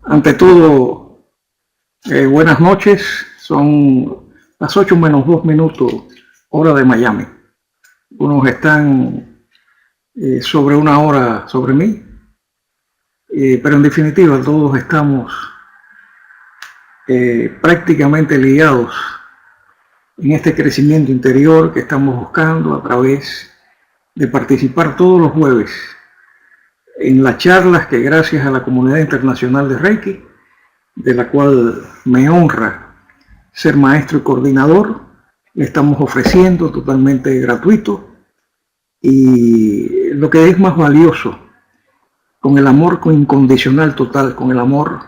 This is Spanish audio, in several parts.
Ante todo, buenas noches. Son las 8 menos 2 minutos, hora de Miami. Unos están sobre una hora sobre mí, pero en definitiva todos estamos prácticamente ligados en este crecimiento interior que estamos buscando a través de participar todos los jueves en las charlas que, gracias a la comunidad internacional de Reiki, de la cual me honra ser maestro y coordinador, le estamos ofreciendo totalmente gratuito, y lo que es más valioso, con el amor incondicional total, con el amor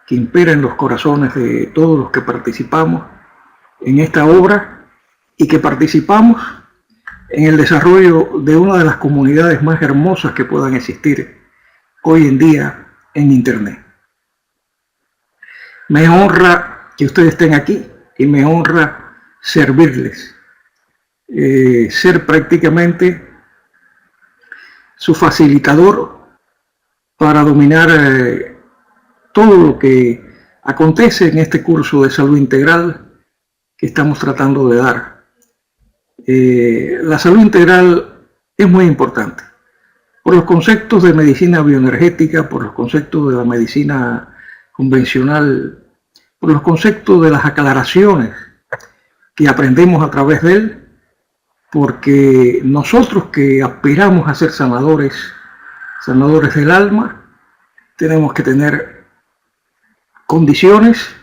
que impera en los corazones de todos los que participamos en esta obra y que participamos en el desarrollo de una de las comunidades más hermosas que puedan existir hoy en día en Internet. Me honra que ustedes estén aquí y me honra servirles, ser prácticamente su facilitador para dominar todo lo que acontece en este curso de salud integral que estamos tratando de dar. La salud integral es muy importante por los conceptos de medicina bioenergética, por los conceptos de la medicina convencional, por los conceptos de las aclaraciones que aprendemos a través de él, porque nosotros que aspiramos a ser sanadores del alma, tenemos que tener condiciones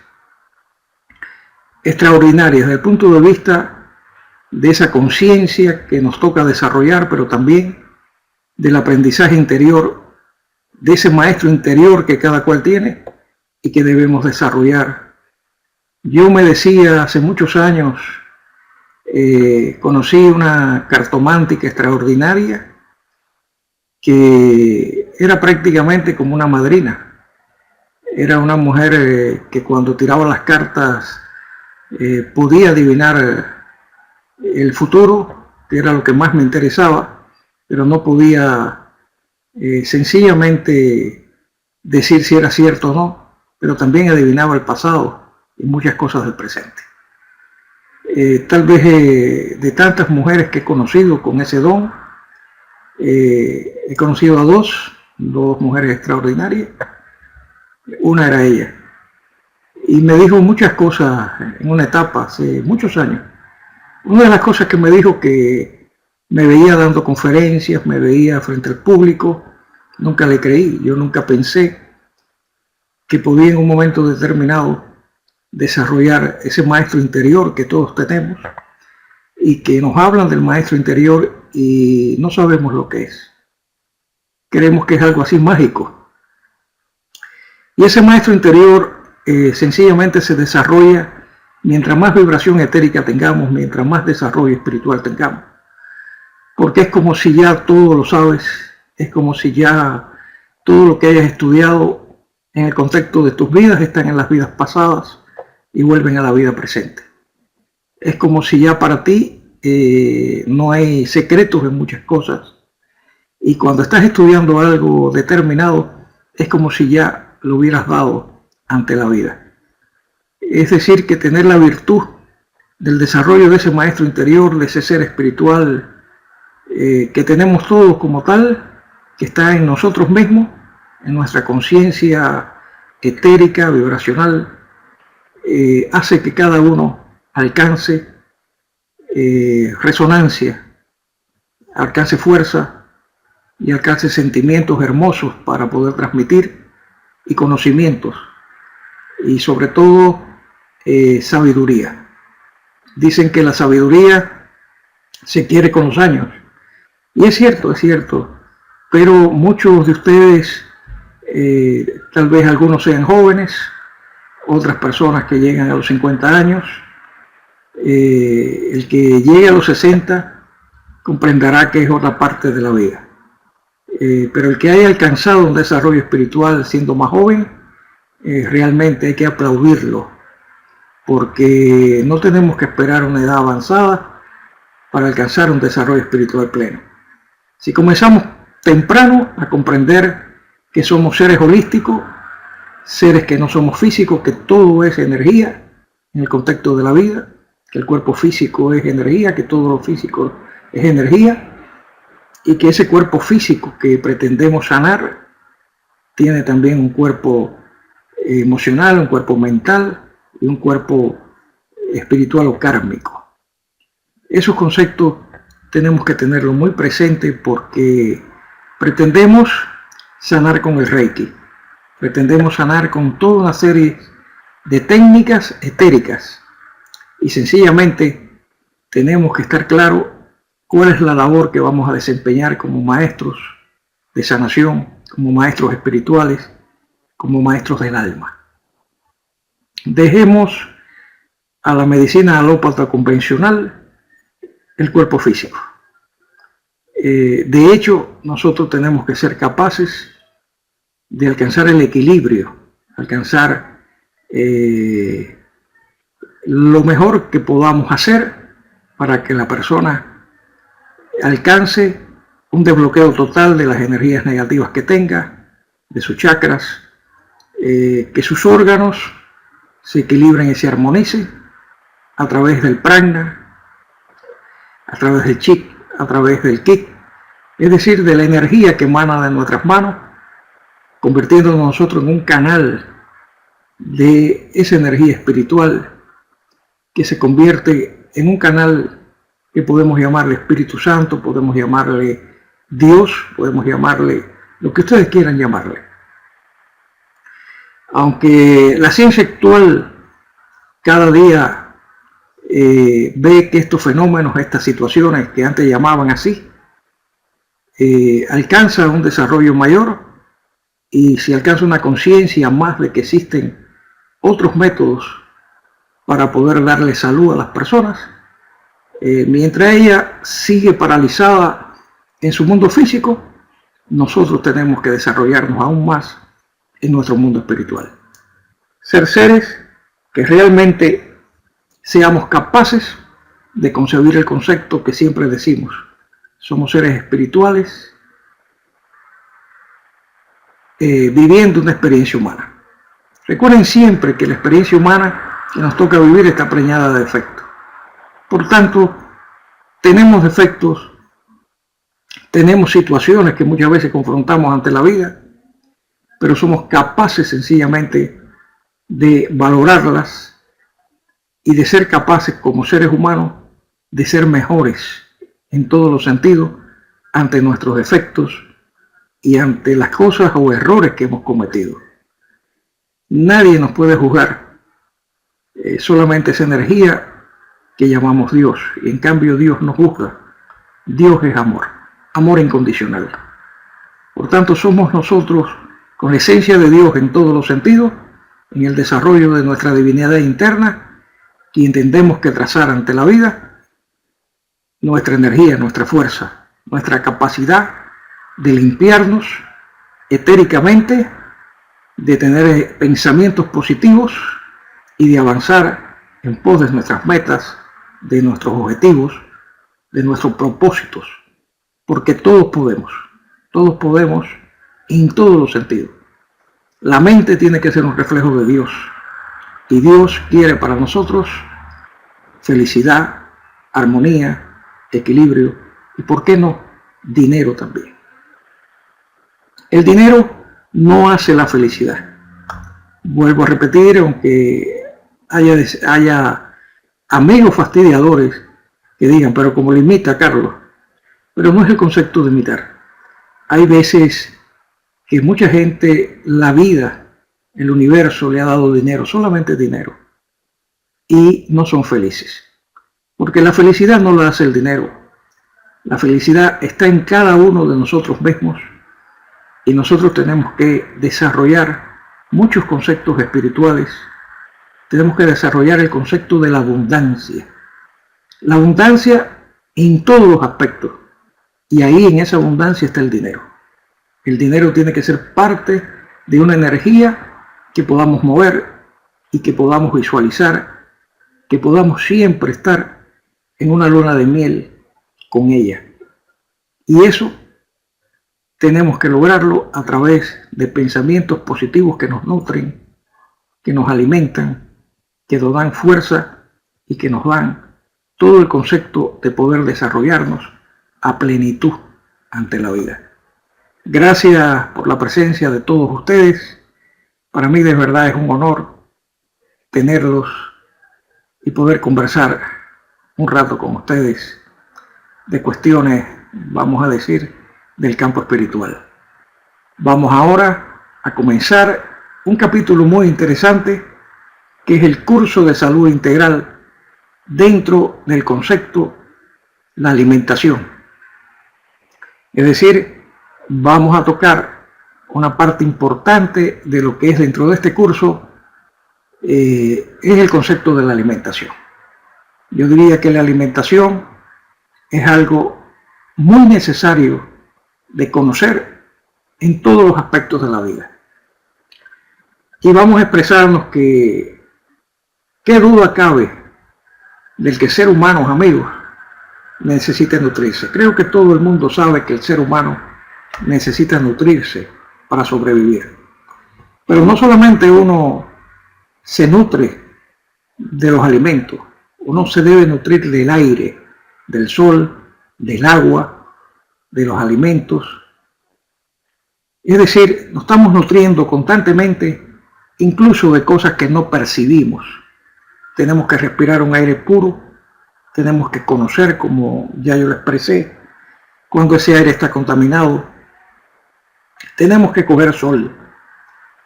extraordinarias desde el punto de vista de esa conciencia que nos toca desarrollar, pero también del aprendizaje interior, de ese maestro interior que cada cual tiene y que debemos desarrollar. Yo me decía hace muchos años, conocí una cartomántica extraordinaria que era prácticamente como una madrina. Era una mujer que cuando tiraba las cartas podía adivinar el futuro, que era lo que más me interesaba, pero no podía sencillamente decir si era cierto o no, pero también adivinaba el pasado y muchas cosas del presente. Tal vez de tantas mujeres que he conocido con ese don, he conocido a dos mujeres extraordinarias. Una era ella, y me dijo muchas cosas en una etapa hace muchos años. Una de las cosas que me dijo, que me veía dando conferencias, me veía frente al público, nunca le creí. Yo nunca pensé que podía en un momento determinado desarrollar ese maestro interior que todos tenemos, y que nos hablan del maestro interior y no sabemos lo que es. Creemos que es algo así mágico. Y ese maestro interior sencillamente se desarrolla mientras más vibración etérica tengamos, mientras más desarrollo espiritual tengamos. Porque es como si ya todo lo sabes, es como si ya todo lo que hayas estudiado en el contexto de tus vidas están en las vidas pasadas y vuelven a la vida presente. Es como si ya para ti no hay secretos en muchas cosas, y cuando estás estudiando algo determinado es como si ya lo hubieras dado ante la vida. Es decir, que tener la virtud del desarrollo de ese maestro interior, de ese ser espiritual que tenemos todos como tal, que está en nosotros mismos, en nuestra conciencia etérica, vibracional, hace que cada uno alcance resonancia, alcance fuerza y alcance sentimientos hermosos para poder transmitir, y conocimientos, y sobre todo sabiduría. Dicen que la sabiduría se quiere con los años, y es cierto, pero muchos de ustedes, tal vez algunos sean jóvenes, otras personas que llegan a los 50 años, el que llegue a los 60 comprenderá que es otra parte de la vida. Pero el que haya alcanzado un desarrollo espiritual siendo más joven, realmente hay que aplaudirlo, porque no tenemos que esperar una edad avanzada para alcanzar un desarrollo espiritual pleno. Si comenzamos temprano a comprender que somos seres holísticos, seres que no somos físicos, que todo es energía en el contexto de la vida, que el cuerpo físico es energía, que todo lo físico es energía, y que ese cuerpo físico que pretendemos sanar tiene también un cuerpo emocional, un cuerpo mental y un cuerpo espiritual o kármico. Esos conceptos tenemos que tenerlos muy presentes porque pretendemos sanar con el Reiki, pretendemos sanar con toda una serie de técnicas etéricas y sencillamente tenemos que estar claros cuál es la labor que vamos a desempeñar como maestros de sanación, como maestros espirituales, como maestros del alma. Dejemos a la medicina alópata convencional el cuerpo físico. De hecho, nosotros tenemos que ser capaces de alcanzar el equilibrio, alcanzar lo mejor que podamos hacer para que la persona alcance un desbloqueo total de las energías negativas que tenga, de sus chakras, que sus órganos se equilibren y se armonicen a través del prana, a través del chi, a través del ki, es decir, de la energía que emana de nuestras manos, convirtiéndonos nosotros en un canal de esa energía espiritual que se convierte en un canal que podemos llamarle Espíritu Santo, podemos llamarle Dios, podemos llamarle lo que ustedes quieran llamarle. Aunque la ciencia actual cada día ve que estos fenómenos, estas situaciones que antes llamaban así, alcanza un desarrollo mayor y se alcanza una conciencia más de que existen otros métodos para poder darle salud a las personas, mientras ella sigue paralizada en su mundo físico, nosotros tenemos que desarrollarnos aún más en nuestro mundo espiritual. Ser seres que realmente seamos capaces de concebir el concepto que siempre decimos. Somos seres espirituales viviendo una experiencia humana. Recuerden siempre que la experiencia humana que nos toca vivir está preñada de defectos. Por tanto, tenemos defectos, tenemos situaciones que muchas veces confrontamos ante la vida, pero somos capaces sencillamente de valorarlas y de ser capaces como seres humanos de ser mejores en todos los sentidos ante nuestros defectos y ante las cosas o errores que hemos cometido. Nadie nos puede juzgar, solamente esa energía que llamamos Dios, y en cambio Dios nos juzga. Dios es amor, amor incondicional. Por tanto, somos nosotros, con la esencia de Dios en todos los sentidos, en el desarrollo de nuestra divinidad interna, quien tendemos que trazar ante la vida nuestra energía, nuestra fuerza, nuestra capacidad de limpiarnos etéricamente, de tener pensamientos positivos y de avanzar en pos de nuestras metas, de nuestros objetivos, de nuestros propósitos, porque todos podemos en todos los sentidos. La mente tiene que ser un reflejo de Dios y Dios quiere para nosotros felicidad, armonía, equilibrio y, ¿por qué no?, dinero también. El dinero no hace la felicidad. Vuelvo a repetir, aunque haya amigos fastidiadores que digan, pero como le imita Carlos, pero no es el concepto de imitar. Hay veces que mucha gente, la vida, el universo le ha dado dinero, solamente dinero, y no son felices. Porque la felicidad no la hace el dinero. La felicidad está en cada uno de nosotros mismos y nosotros tenemos que desarrollar muchos conceptos espirituales. Tenemos que desarrollar el concepto de la abundancia. La abundancia en todos los aspectos. Y ahí en esa abundancia está el dinero. El dinero tiene que ser parte de una energía que podamos mover y que podamos visualizar, que podamos siempre estar en una luna de miel con ella. Y eso tenemos que lograrlo a través de pensamientos positivos que nos nutren, que nos alimentan, que nos dan fuerza y que nos dan todo el concepto de poder desarrollarnos a plenitud ante la vida. Gracias por la presencia de todos ustedes. Para mí de verdad es un honor tenerlos y poder conversar un rato con ustedes de cuestiones, vamos a decir, del campo espiritual. Vamos ahora a comenzar un capítulo muy interesante que es el curso de salud integral dentro del concepto la alimentación. Es decir, vamos a tocar una parte importante de lo que es dentro de este curso, es el concepto de la alimentación. Yo diría que la alimentación es algo muy necesario de conocer en todos los aspectos de la vida. Y vamos a expresarnos que qué duda cabe del que el ser humano, amigos, necesita nutrirse. Creo que todo el mundo sabe que el ser humano necesita nutrirse para sobrevivir. Pero no solamente uno se nutre de los alimentos, uno se debe nutrir del aire, del sol, del agua, de los alimentos. Es decir, nos estamos nutriendo constantemente, incluso de cosas que no percibimos. Tenemos que respirar un aire puro, tenemos que conocer, como ya yo lo expresé, cuando ese aire está contaminado. Tenemos que coger sol.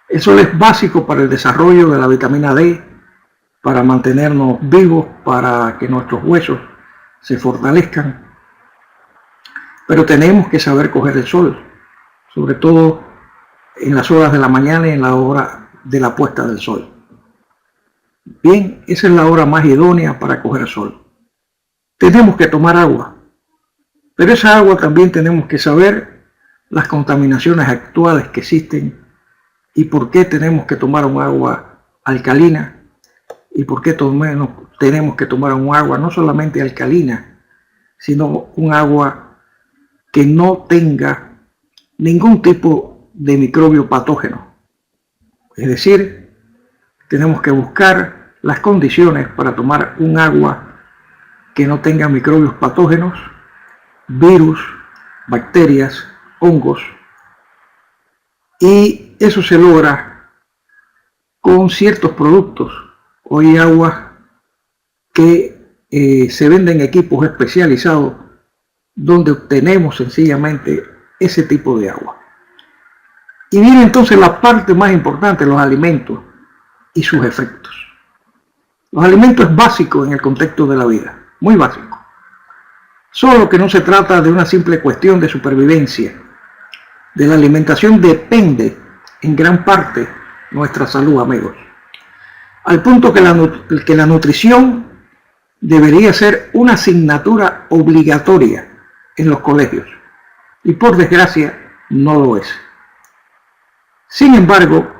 El sol es básico para el desarrollo de la vitamina D, para mantenernos vivos, para que nuestros huesos se fortalezcan. Pero tenemos que saber coger el sol, sobre todo en las horas de la mañana y en la hora de la puesta del sol. Bien, esa es la hora más idónea para coger sol. Tenemos que tomar agua, pero esa agua también tenemos que saber las contaminaciones actuales que existen y por qué tenemos que tomar un agua alcalina y por qué tenemos que tomar un agua no solamente alcalina, sino un agua que no tenga ningún tipo de microbio patógeno. Es decir, tenemos que buscar las condiciones para tomar un agua que no tenga microbios patógenos, virus, bacterias, hongos, y eso se logra con ciertos productos. Hoy hay aguas que se venden en equipos especializados donde obtenemos sencillamente ese tipo de agua. Y viene entonces la parte más importante, los alimentos y sus efectos. Los alimentos es básico en el contexto de la vida, muy básico. Solo que no se trata de una simple cuestión de supervivencia. De la alimentación depende en gran parte nuestra salud, amigos. Al punto que la nutrición debería ser una asignatura obligatoria en los colegios. Y por desgracia no lo es. Sin embargo,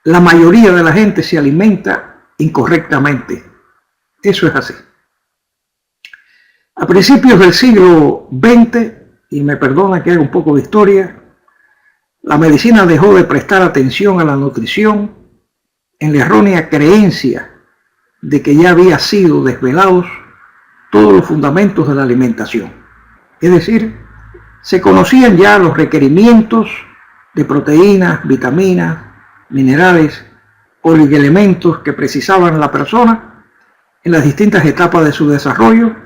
la mayoría de la gente se alimenta incorrectamente. Eso es así. A principios del siglo XX, y me perdona que haga un poco de historia, la medicina dejó de prestar atención a la nutrición en la errónea creencia de que ya había sido desvelados todos los fundamentos de la alimentación. Es decir, se conocían ya los requerimientos de proteínas, vitaminas, minerales, oligoelementos que precisaban la persona en las distintas etapas de su desarrollo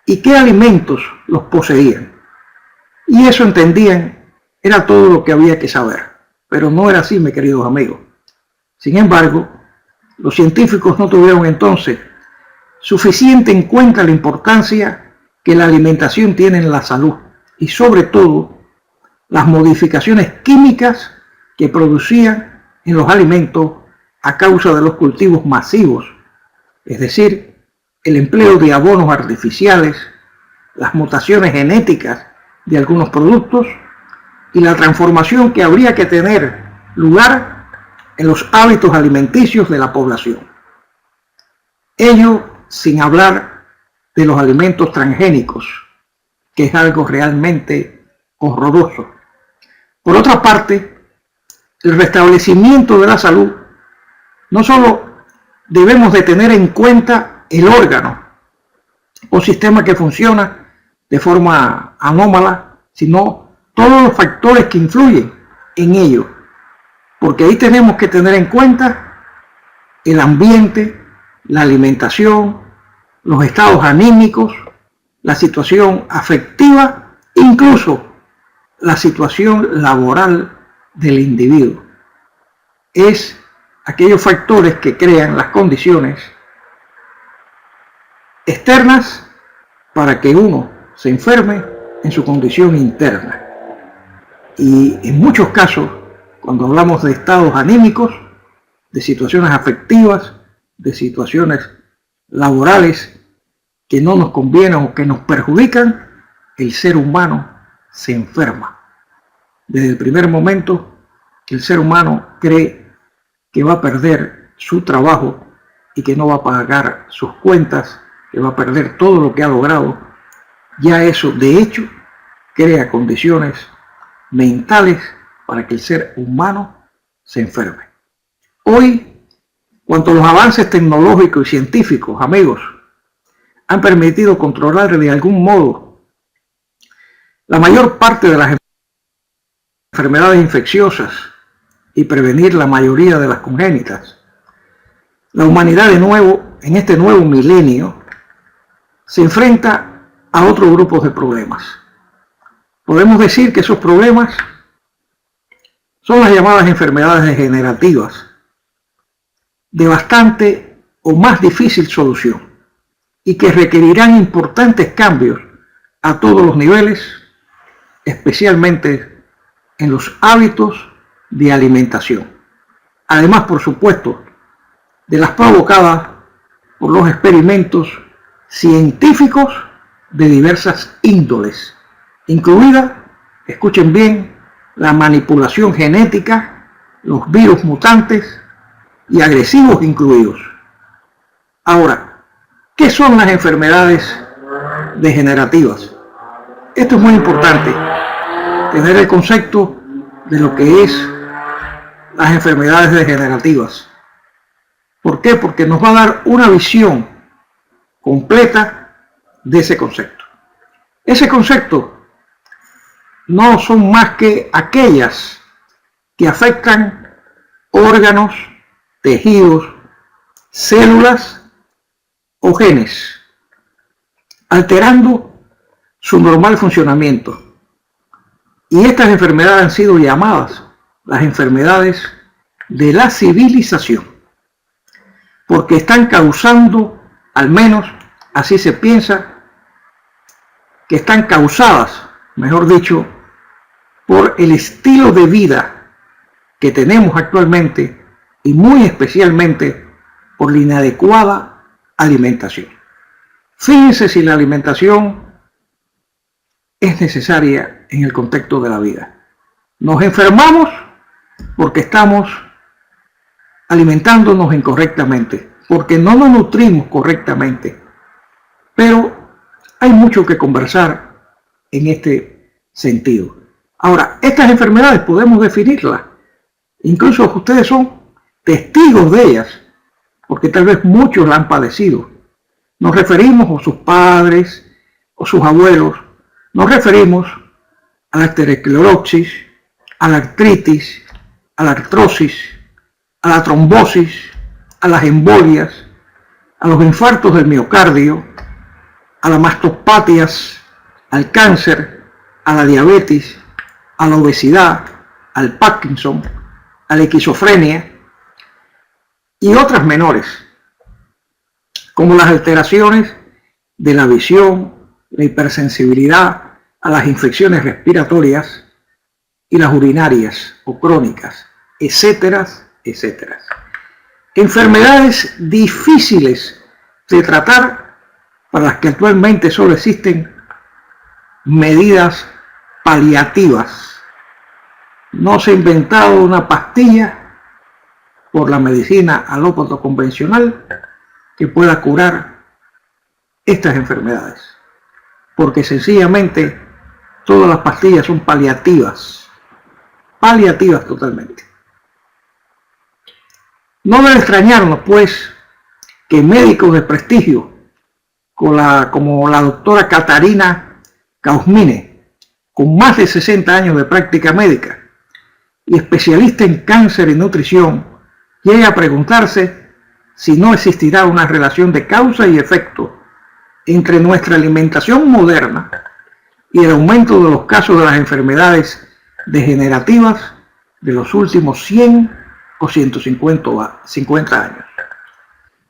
y qué alimentos los poseían. Y eso entendían, era todo lo que había que saber. Pero no era así, mis queridos amigos. Sin embargo, los científicos no tuvieron entonces suficiente en cuenta la importancia que la alimentación tiene en la salud y sobre todo las modificaciones químicas que producían en los alimentos a causa de los cultivos masivos, es decir, el empleo de abonos artificiales, las mutaciones genéticas de algunos productos y la transformación que habría que tener lugar en los hábitos alimenticios de la población. Ello sin hablar de los alimentos transgénicos, que es algo realmente horroroso. Por otra parte, el restablecimiento de la salud, no solo debemos de tener en cuenta el órgano o sistema que funciona de forma anómala, sino todos los factores que influyen en ello, porque ahí tenemos que tener en cuenta el ambiente, la alimentación, los estados anímicos, la situación afectiva, incluso la situación laboral del individuo. Es aquellos factores que crean las condiciones externas para que uno se enferme en su condición interna. Y en muchos casos, cuando hablamos de estados anímicos, de situaciones afectivas, de situaciones laborales que no nos convienen o que nos perjudican, el ser humano se enferma. Desde el primer momento que el ser humano cree que va a perder su trabajo y que no va a pagar sus cuentas, que va a perder todo lo que ha logrado, ya eso de hecho crea condiciones mentales para que el ser humano se enferme. Hoy, cuanto los avances tecnológicos y científicos, amigos, han permitido controlar de algún modo la mayor parte de las enfermedades infecciosas y prevenir la mayoría de las congénitas, la humanidad de nuevo, en este nuevo milenio, se enfrenta a otro grupo de problemas. Podemos decir que esos problemas son las llamadas enfermedades degenerativas, de bastante o más difícil solución, y que requerirán importantes cambios a todos los niveles, especialmente en los hábitos de alimentación. Además, por supuesto, de las provocadas por los experimentos científicos de diversas índoles, incluida, escuchen bien, la manipulación genética, los virus mutantes y agresivos incluidos. Ahora, ¿qué son las enfermedades degenerativas? Esto es muy importante, tener el concepto de lo que es las enfermedades degenerativas. ¿Por qué? Porque nos va a dar una visión completa de ese concepto. Ese concepto no son más que aquellas que afectan órganos, tejidos, células o genes, alterando su normal funcionamiento. Y estas enfermedades han sido llamadas las enfermedades de la civilización, porque están causando, al menos así se piensa, que están causadas, mejor dicho, por el estilo de vida que tenemos actualmente y muy especialmente por la inadecuada alimentación. Fíjense si la alimentación es necesaria en el contexto de la vida. Nos enfermamos porque estamos alimentándonos incorrectamente, porque no nos nutrimos correctamente. Pero hay mucho que conversar en este sentido. Ahora, estas enfermedades podemos definirlas. Incluso ustedes son testigos de ellas, porque tal vez muchos la han padecido. Nos referimos a sus padres o sus abuelos, nos referimos a la arteriosclerosis, a la artritis, a la artrosis, a la trombosis, a las embolias, a los infartos del miocardio, a las mastopatias, al cáncer, a la diabetes, a la obesidad, al Parkinson, a la esquizofrenia y otras menores, como las alteraciones de la visión, la hipersensibilidad a las infecciones respiratorias y las urinarias o crónicas, etcétera, etcétera. Enfermedades difíciles de tratar para las que actualmente solo existen medidas paliativas. No se ha inventado una pastilla por la medicina alópata convencional que pueda curar estas enfermedades, porque sencillamente Todas las pastillas son paliativas totalmente. No debe extrañarnos, pues, que médicos de prestigio, como la doctora Katarina Kaufmine, con más de 60 años de práctica médica y especialista en cáncer y nutrición, llegue a preguntarse si no existirá una relación de causa y efecto entre nuestra alimentación moderna y el aumento de los casos de las enfermedades degenerativas de los últimos 100 o 150 años.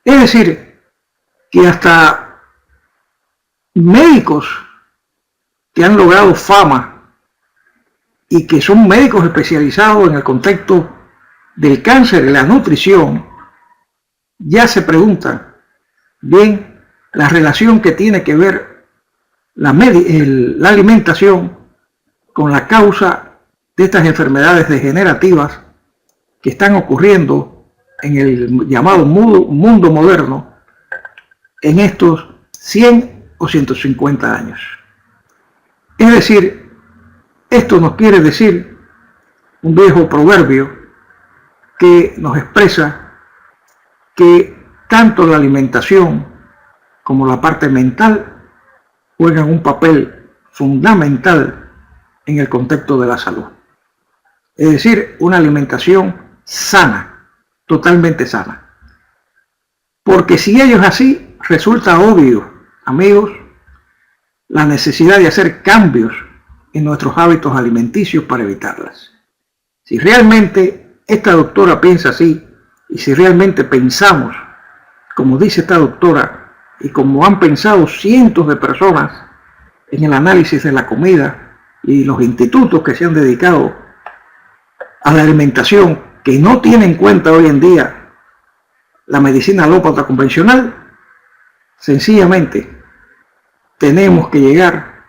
Es decir, que hasta médicos que han logrado fama y que son médicos especializados en el contexto del cáncer y la nutrición, ya se preguntan, bien, la relación que tiene que ver la alimentación con la causa de estas enfermedades degenerativas que están ocurriendo en el llamado mundo moderno en estos 100 o 150 años. Es decir, esto nos quiere decir un viejo proverbio que nos expresa que tanto la alimentación como la parte mental juegan un papel fundamental en el contexto de la salud. Es decir, una alimentación sana, totalmente sana. Porque si ello es así, resulta obvio, amigos, la necesidad de hacer cambios en nuestros hábitos alimenticios para evitarlas. Si realmente esta doctora piensa así, y si realmente pensamos, como dice esta doctora, y como han pensado cientos de personas en el análisis de la comida y los institutos que se han dedicado a la alimentación, que no tienen en cuenta hoy en día la medicina alópata convencional, sencillamente tenemos que llegar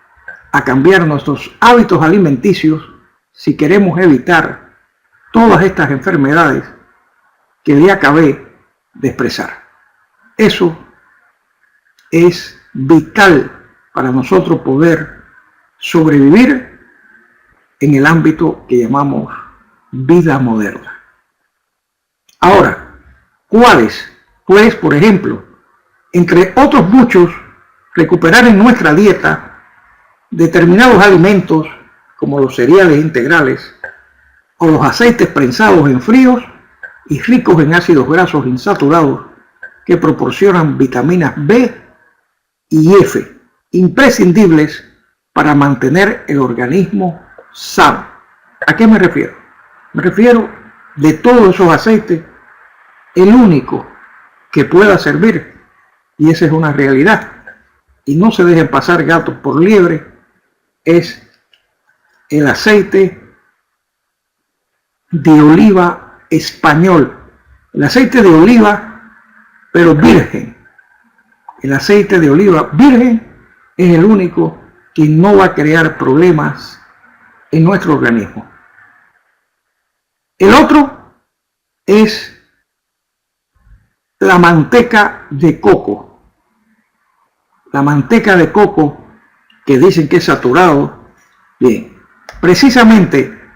a cambiar nuestros hábitos alimenticios si queremos evitar todas estas enfermedades que le acabé de expresar. Eso es vital para nosotros poder sobrevivir en el ámbito que llamamos vida moderna. Ahora, ¿cuáles? Pues, por ejemplo, entre otros muchos, recuperar en nuestra dieta determinados alimentos como los cereales integrales o los aceites prensados en fríos y ricos en ácidos grasos insaturados que proporcionan vitaminas B y F, imprescindibles para mantener el organismo sano. ¿A qué me refiero? Me refiero de todos esos aceites, el único que pueda servir, y esa es una realidad, y no se dejen pasar gatos por liebre, es el aceite de oliva español, el aceite de oliva pero virgen. El aceite de oliva virgen es el único que no va a crear problemas en nuestro organismo. El otro es la manteca de coco. La manteca de coco, que dicen que es saturado. Bien, precisamente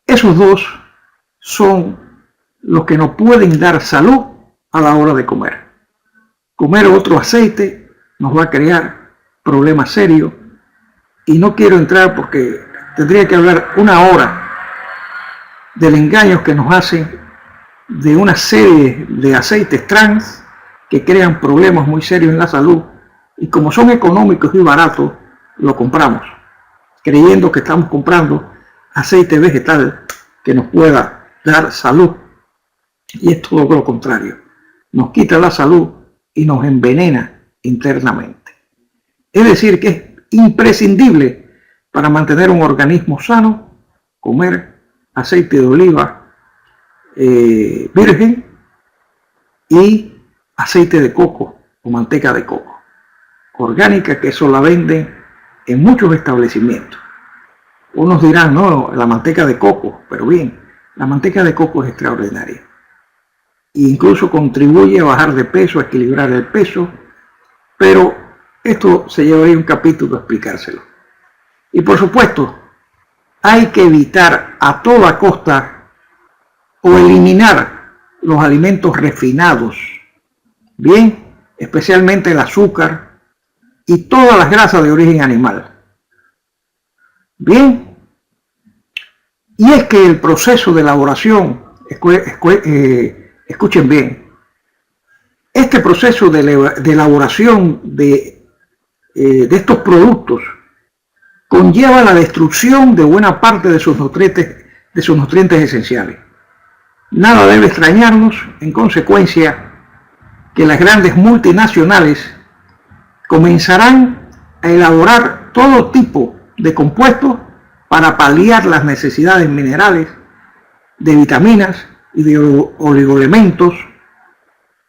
esos dos son los que nos pueden dar salud a la hora de comer. Comer otro aceite nos va a crear problemas serios, y no quiero entrar porque tendría que hablar una hora del engaño que nos hacen de una serie de aceites trans que crean problemas muy serios en la salud, y como son económicos y baratos, lo compramos, creyendo que estamos comprando aceite vegetal que nos pueda dar salud, y es todo lo contrario, nos quita la salud y nos envenena internamente. Es decir, que es imprescindible para mantener un organismo sano comer aceite de oliva virgen y aceite de coco o manteca de coco orgánica, que eso la venden en muchos establecimientos. Unos dirán, no, la manteca de coco, pero bien, la manteca de coco es extraordinaria e incluso contribuye a bajar de peso, a equilibrar el peso, pero esto se llevaría un capítulo a explicárselo. Y por supuesto, hay que evitar a toda costa o eliminar los alimentos refinados, bien, especialmente el azúcar y todas las grasas de origen animal. Bien, y es que el proceso de elaboración, escuchen bien, este proceso de elaboración de estos productos conlleva la destrucción de buena parte de sus nutrientes esenciales. Nada debe extrañarnos, en consecuencia, que las grandes multinacionales comenzarán a elaborar todo tipo de compuestos para paliar las necesidades minerales, de vitaminas y de oligoelementos,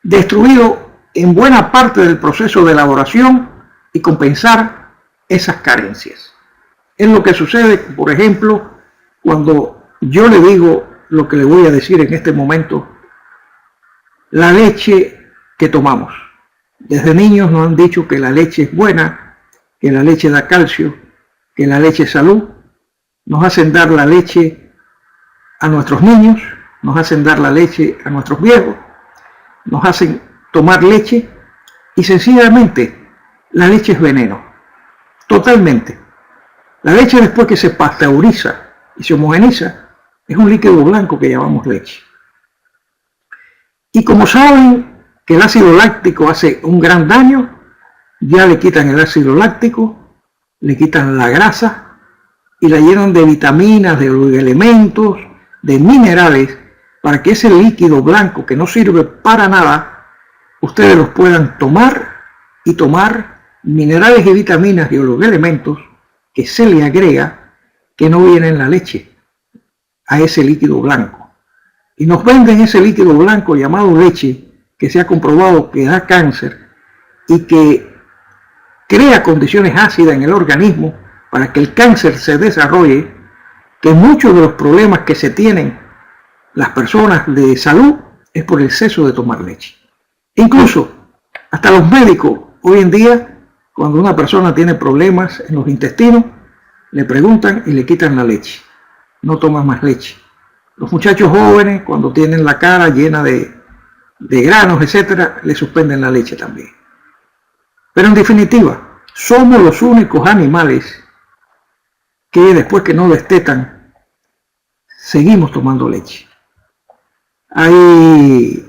destruidos en buena parte del proceso de elaboración y compensar esas carencias. Es lo que sucede, por ejemplo, cuando yo le digo lo que le voy a decir en este momento, la leche que tomamos. Desde niños nos han dicho que la leche es buena, que la leche da calcio, que la leche es salud. Nos hacen dar la leche a nuestros niños, nos hacen dar la leche a nuestros viejos, nos hacen tomar leche y sencillamente la leche es veneno, totalmente. La leche, después que se pasteuriza y se homogeniza, es un líquido blanco que llamamos leche. Y como saben que el ácido láctico hace un gran daño, ya le quitan el ácido láctico, le quitan la grasa y la llenan de vitaminas, de elementos, de minerales, para que ese líquido blanco que no sirve para nada, ustedes los puedan tomar y tomar minerales y vitaminas y elementos que se le agrega, que no vienen en la leche, a ese líquido blanco. Y nos venden ese líquido blanco llamado leche, que se ha comprobado que da cáncer y que crea condiciones ácidas en el organismo para que el cáncer se desarrolle, que muchos de los problemas que se tienen las personas de salud es por el exceso de tomar leche. Incluso hasta los médicos hoy en día, cuando una persona tiene problemas en los intestinos, le preguntan y le quitan la leche. No tomas más leche. Los muchachos jóvenes, cuando tienen la cara llena de granos, etcétera, le suspenden la leche también. Pero en definitiva, somos los únicos animales que después que nos destetan, seguimos tomando leche. Hay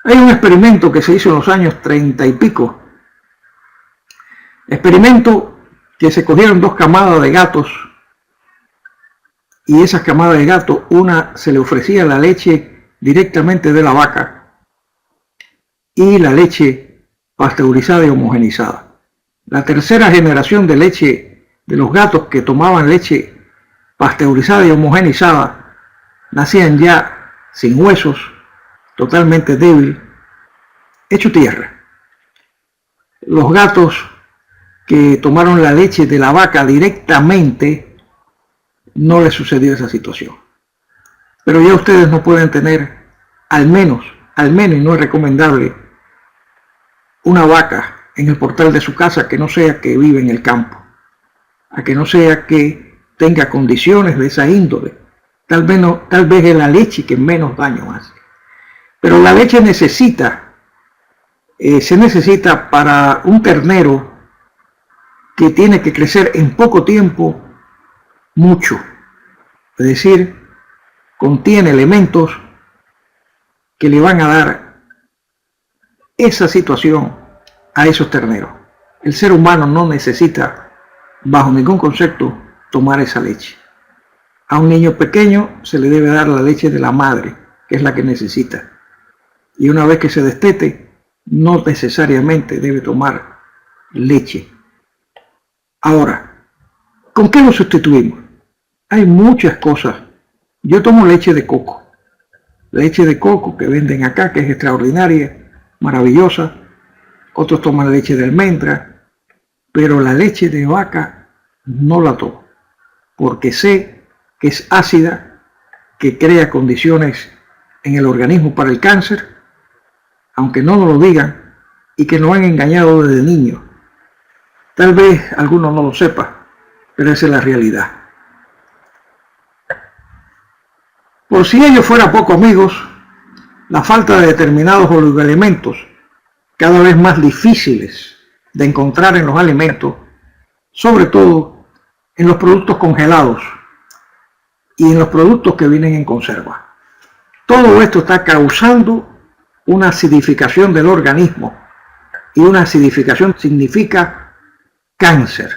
un experimento que se hizo en los años 30 y pico. Experimento que se cogieron dos camadas de gatos y esas camadas de gatos, una se le ofrecía la leche directamente de la vaca y la leche pasteurizada y homogenizada. La tercera generación de leche de los gatos que tomaban leche pasteurizada y homogenizada nacían ya sin huesos, totalmente débil, hecho tierra. Los gatos que tomaron la leche de la vaca directamente no les sucedió esa situación. Pero ya ustedes no pueden tener al menos, y no es recomendable, una vaca en el portal de su casa que no sea que vive en el campo, a que no sea que tenga condiciones de esa índole. Tal vez es la leche que menos daño hace. Pero la leche se necesita para un ternero que tiene que crecer en poco tiempo mucho. Es decir, contiene elementos que le van a dar esa situación a esos terneros. El ser humano no necesita, bajo ningún concepto, tomar esa leche. A un niño pequeño se le debe dar la leche de la madre, que es la que necesita. Y una vez que se destete, no necesariamente debe tomar leche. Ahora, ¿con qué lo sustituimos? Hay muchas cosas. Yo tomo leche de coco. Leche de coco que venden acá, que es extraordinaria, maravillosa. Otros toman leche de almendra, pero la leche de vaca no la tomo, porque sé que es ácida, que crea condiciones en el organismo para el cáncer, aunque no nos lo digan, y que nos han engañado desde niños. Tal vez alguno no lo sepa, pero esa es la realidad. Por si ello fuera poco, amigos, la falta de determinados oligoelementos, cada vez más difíciles de encontrar en los alimentos, sobre todo en los productos congelados y en los productos que vienen en conserva. Todo esto está causando una acidificación del organismo, y una acidificación significa cáncer.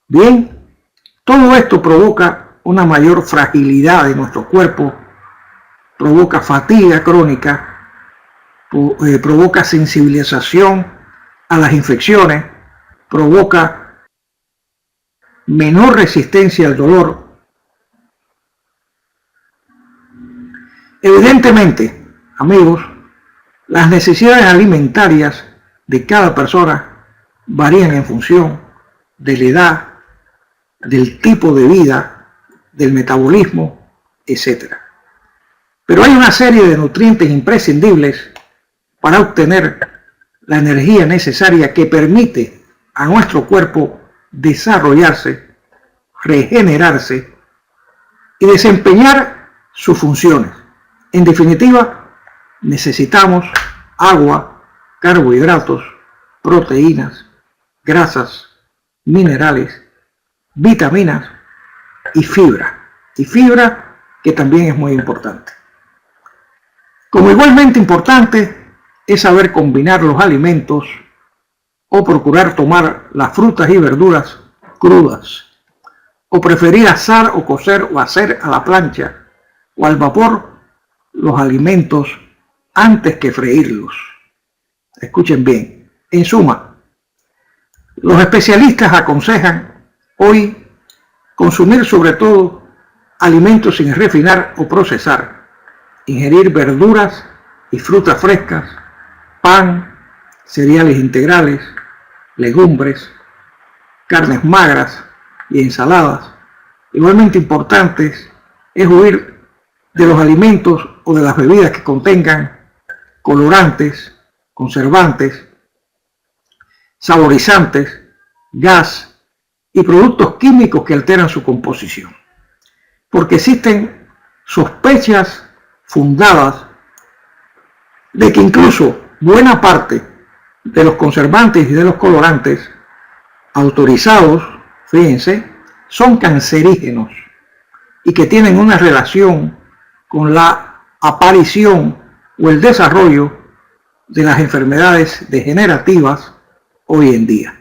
Bien, todo esto provoca una mayor fragilidad de nuestro cuerpo, provoca fatiga crónica, provoca sensibilización a las infecciones, provoca menor resistencia al dolor. Evidentemente, amigos, las necesidades alimentarias de cada persona varían en función de la edad, del tipo de vida, del metabolismo, etc. Pero hay una serie de nutrientes imprescindibles para obtener la energía necesaria que permite a nuestro cuerpo desarrollarse, regenerarse y desempeñar sus funciones. En definitiva, necesitamos agua, carbohidratos, proteínas, grasas, minerales, vitaminas y fibra que también es muy importante. Como igualmente importante es saber combinar los alimentos o procurar tomar las frutas y verduras crudas, o preferir asar o cocer o hacer a la plancha o al vapor los alimentos antes que freírlos. Escuchen bien, en suma, los especialistas aconsejan hoy consumir sobre todo alimentos sin refinar o procesar, ingerir verduras y frutas frescas, pan, cereales integrales, legumbres, carnes magras y ensaladas. Igualmente importantes es huir de los alimentos o de las bebidas que contengan colorantes, conservantes, saborizantes, gas y productos químicos que alteran su composición. Porque existen sospechas fundadas de que incluso buena parte de los conservantes y de los colorantes autorizados, fíjense, son cancerígenos y que tienen una relación con la aparición o el desarrollo de las enfermedades degenerativas hoy en día.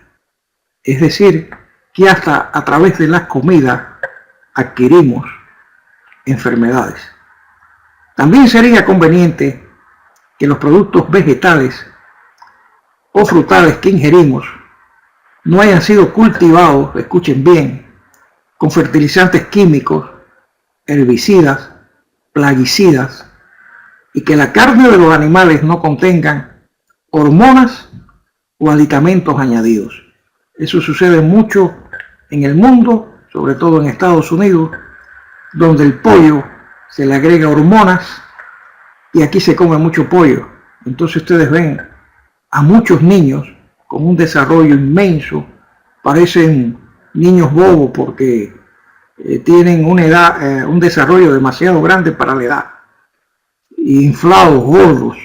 Es decir, que hasta a través de las comidas adquirimos enfermedades. También sería conveniente que los productos vegetales o frutales que ingerimos no hayan sido cultivados, escuchen bien, con fertilizantes químicos, herbicidas, plaguicidas, y que la carne de los animales no contengan hormonas o aditamentos añadidos. Eso sucede mucho en el mundo, sobre todo en Estados Unidos, donde el pollo se le agrega hormonas y aquí se come mucho pollo. Entonces ustedes ven a muchos niños con un desarrollo inmenso, parecen niños bobos porque tienen una edad, un desarrollo demasiado grande para la edad, inflados, gordos.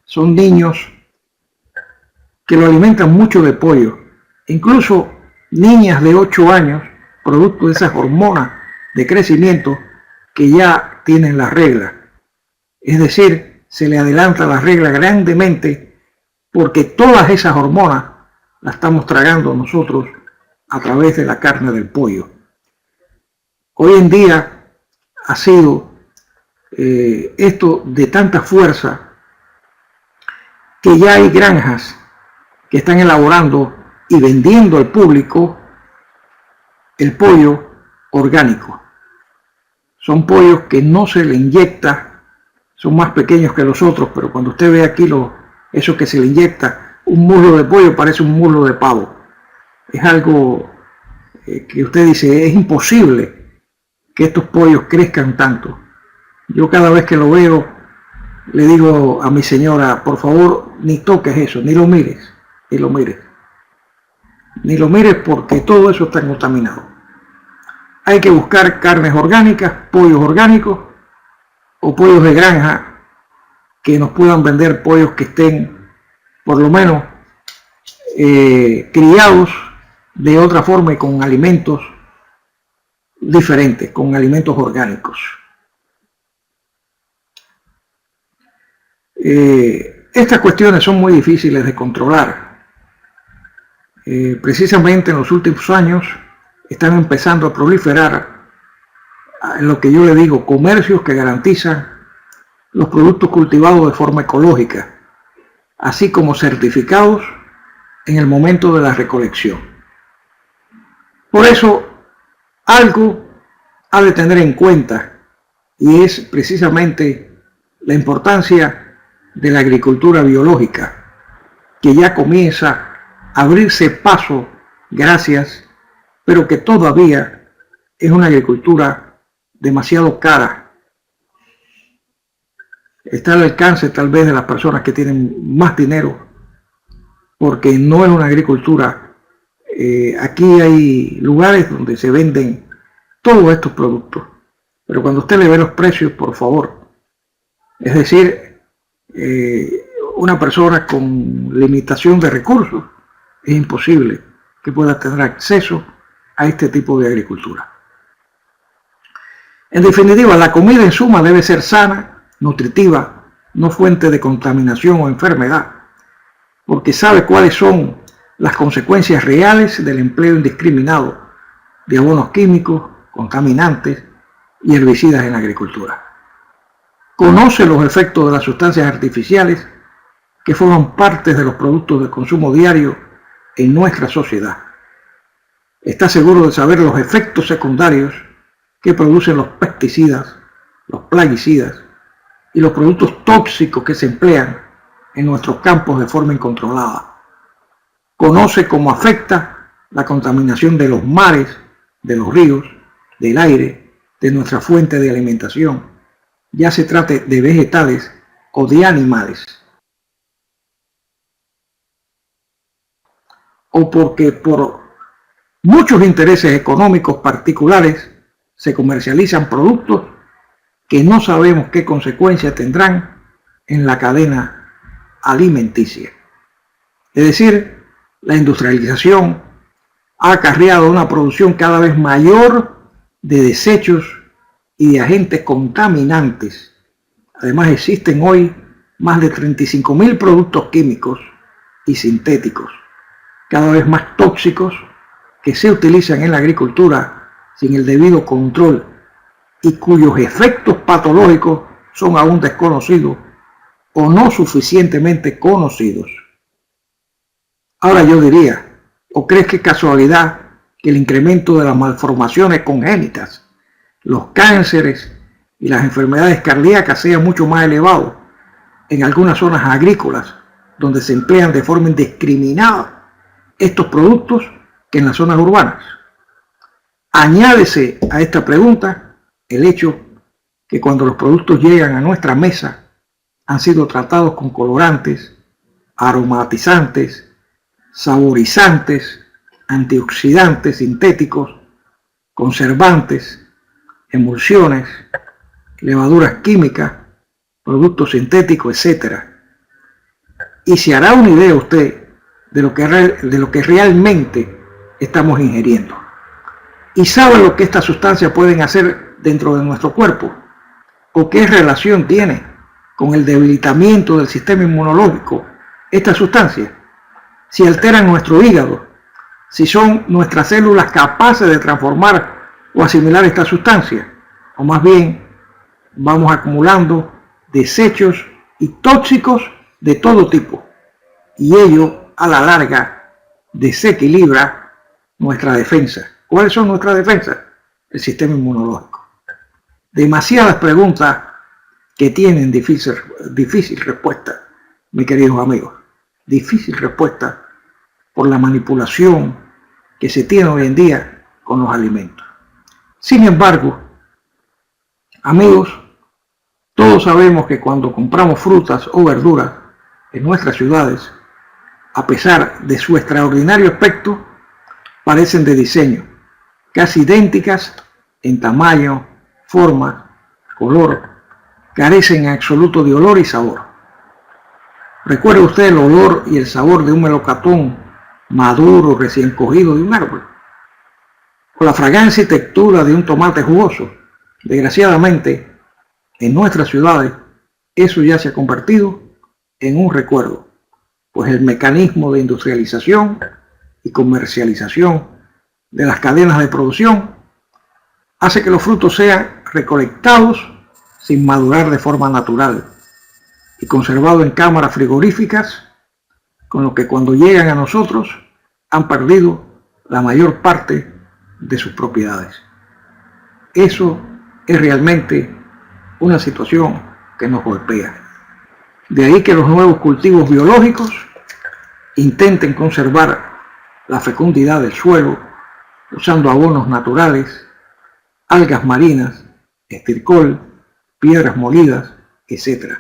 Son niños que lo alimentan mucho de pollo. Incluso niñas de 8 años, producto de esas hormonas de crecimiento, que ya tienen la regla. Es decir, se le adelanta la regla grandemente porque todas esas hormonas las estamos tragando nosotros a través de la carne del pollo. Hoy en día ha sido esto de tanta fuerza que ya hay granjas que están elaborando y vendiendo al público el pollo orgánico. Son pollos que no se le inyecta, son más pequeños que los otros, pero cuando usted ve aquí eso que se le inyecta, un muslo de pollo parece un muslo de pavo. Es algo que usted dice, es imposible que estos pollos crezcan tanto. Yo cada vez que lo veo, le digo a mi señora, por favor, ni toques eso, ni lo mires, ni lo mires. ni lo mires porque todo eso está contaminado. Hay que buscar carnes orgánicas, pollos orgánicos o pollos de granja que nos puedan vender pollos que estén por lo menos criados de otra forma y con alimentos diferentes, con alimentos orgánicos. Estas cuestiones son muy difíciles de controlar. Precisamente en los últimos años están empezando a proliferar lo que yo le digo, comercios que garantizan los productos cultivados de forma ecológica, así como certificados en el momento de la recolección. Por eso, algo ha de tener en cuenta, y es precisamente la importancia de la agricultura biológica, que ya comienza a abrirse paso, pero que todavía es una agricultura demasiado cara. Está al alcance tal vez de las personas que tienen más dinero, porque no es una agricultura. Aquí hay lugares donde se venden todos estos productos, pero cuando usted le ve los precios, por favor, es decir, una persona con limitación de recursos, es imposible que pueda tener acceso a este tipo de agricultura. En definitiva, la comida en suma debe ser sana, nutritiva, no fuente de contaminación o enfermedad, porque sabe cuáles son las consecuencias reales del empleo indiscriminado de abonos químicos, contaminantes y herbicidas en la agricultura. Conoce los efectos de las sustancias artificiales que forman parte de los productos de consumo diario en nuestra sociedad. Está seguro de saber los efectos secundarios que producen los pesticidas, los plaguicidas y los productos tóxicos que se emplean en nuestros campos de forma incontrolada. Conoce cómo afecta la contaminación de los mares, de los ríos, del aire, de nuestra fuente de alimentación, ya se trate de vegetales o de animales. O porque por muchos intereses económicos particulares se comercializan productos que no sabemos qué consecuencias tendrán en la cadena alimenticia. Es decir, la industrialización ha acarreado una producción cada vez mayor de desechos y de agentes contaminantes. Además, existen hoy más de 35.000 productos químicos y sintéticos, cada vez más tóxicos, que se utilizan en la agricultura sin el debido control y cuyos efectos patológicos son aún desconocidos o no suficientemente conocidos. Ahora yo diría, ¿o crees que es casualidad que el incremento de las malformaciones congénitas, los cánceres y las enfermedades cardíacas sea mucho más elevado en algunas zonas agrícolas donde se emplean de forma indiscriminada estos productos que en las zonas urbanas? Añádese a esta pregunta el hecho que cuando los productos llegan a nuestra mesa han sido tratados con colorantes, aromatizantes, saborizantes, antioxidantes sintéticos, conservantes, emulsiones, levaduras químicas, productos sintéticos, etc. Y se hará una idea usted de lo que realmente estamos ingiriendo. Y sabe lo que estas sustancias pueden hacer dentro de nuestro cuerpo, o qué relación tiene con el debilitamiento del sistema inmunológico estas sustancias, si alteran nuestro hígado, si son nuestras células capaces de transformar o asimilar estas sustancias, o más bien vamos acumulando desechos y tóxicos de todo tipo, y ello a la larga desequilibra nuestra defensa. ¿Cuáles son nuestras defensas? El sistema inmunológico. Demasiadas preguntas que tienen difícil respuesta, mis queridos amigos. Difícil respuesta por la manipulación que se tiene hoy en día con los alimentos. Sin embargo, amigos, todos sabemos que cuando compramos frutas o verduras en nuestras ciudades, a pesar de su extraordinario aspecto, parecen de diseño, casi idénticas en tamaño, forma, color, carecen en absoluto de olor y sabor. ¿Recuerda usted el olor y el sabor de un melocotón maduro recién cogido de un árbol? O la fragancia y textura de un tomate jugoso. Desgraciadamente, en nuestras ciudades, eso ya se ha convertido en un recuerdo, pues el mecanismo de industrialización y comercialización de las cadenas de producción hace que los frutos sean recolectados sin madurar de forma natural y conservados en cámaras frigoríficas, con lo que cuando llegan a nosotros han perdido la mayor parte de sus propiedades. Eso es realmente una situación que nos golpea. De ahí que los nuevos cultivos biológicos intenten conservar la fecundidad del suelo usando abonos naturales, algas marinas, estiércol, piedras molidas, etc.